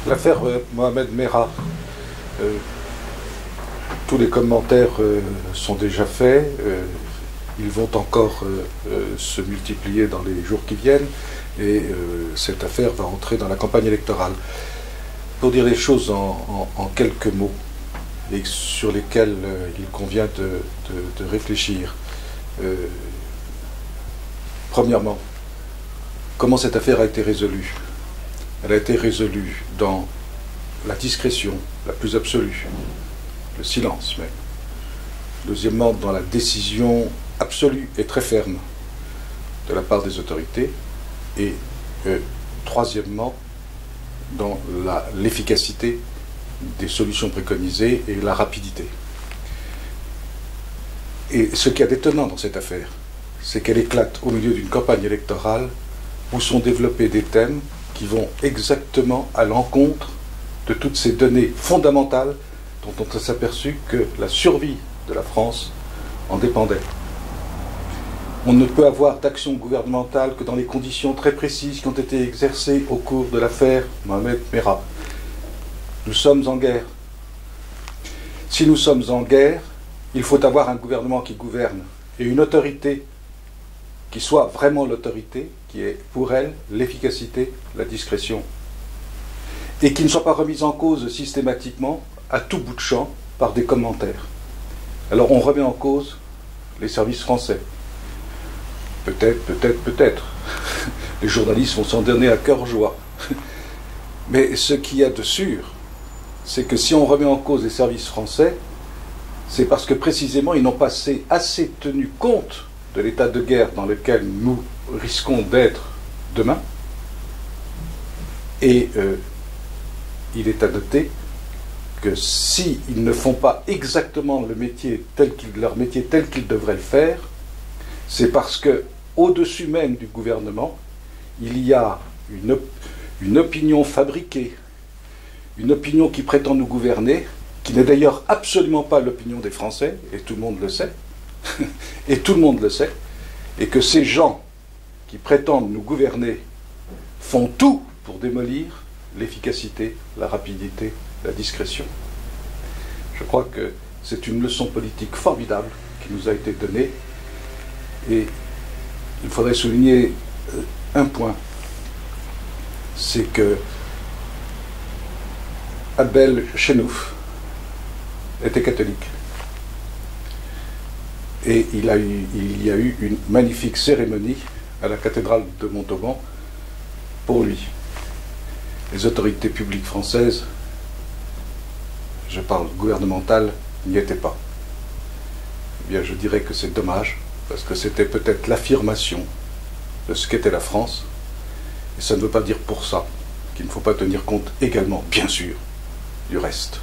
L'affaire Mohamed Merah, tous les commentaires sont déjà faits, ils vont encore se multiplier dans les jours qui viennent, et cette affaire va entrer dans la campagne électorale. Pour dire les choses en quelques mots, et sur lesquels il convient de réfléchir. Premièrement, comment cette affaire a été résolue? Elle a été résolue dans la discrétion la plus absolue, le silence même. Deuxièmement, dans la décision absolue et très ferme de la part des autorités. Et troisièmement, dans l'efficacité des solutions préconisées et la rapidité. Et ce qu'il y a d'étonnant dans cette affaire, c'est qu'elle éclate au milieu d'une campagne électorale où sont développés des thèmes qui vont exactement à l'encontre de toutes ces données fondamentales dont on s'est aperçu que la survie de la France en dépendait. On ne peut avoir d'action gouvernementale que dans les conditions très précises qui ont été exercées au cours de l'affaire Mohamed Merah. Nous sommes en guerre. Si nous sommes en guerre, il faut avoir un gouvernement qui gouverne et une autorité qui soit vraiment l'autorité, qui est pour elle l'efficacité, la discrétion, et qui ne soit pas remise en cause systématiquement à tout bout de champ par des commentaires. Alors on remet en cause les services français. Peut-être. Les journalistes vont s'en donner à cœur joie. Mais ce qu'il y a de sûr, c'est que si on remet en cause les services français, c'est parce que précisément ils n'ont pas assez tenu compte de l'état de guerre dans lequel nous risquons d'être demain. Et il est à noter que s'ils ne font pas exactement leur métier tel qu'ils devraient le faire, c'est parce que au-dessus même du gouvernement, il y a une opinion fabriquée, une opinion qui prétend nous gouverner, qui n'est d'ailleurs absolument pas l'opinion des Français, et tout le monde le sait, et tout le monde le sait, et que ces gens qui prétendent nous gouverner font tout pour démolir l'efficacité, la rapidité, la discrétion. Je crois que c'est une leçon politique formidable qui nous a été donnée, et il faudrait souligner un point, c'est que Abdel Chenouf était catholique. Et il y a eu une magnifique cérémonie à la cathédrale de Montauban pour lui. Les autorités publiques françaises, je parle gouvernementales, n'y étaient pas. Eh bien, je dirais que c'est dommage, parce que c'était peut-être l'affirmation de ce qu'était la France, et ça ne veut pas dire pour ça qu'il ne faut pas tenir compte également, bien sûr, du reste.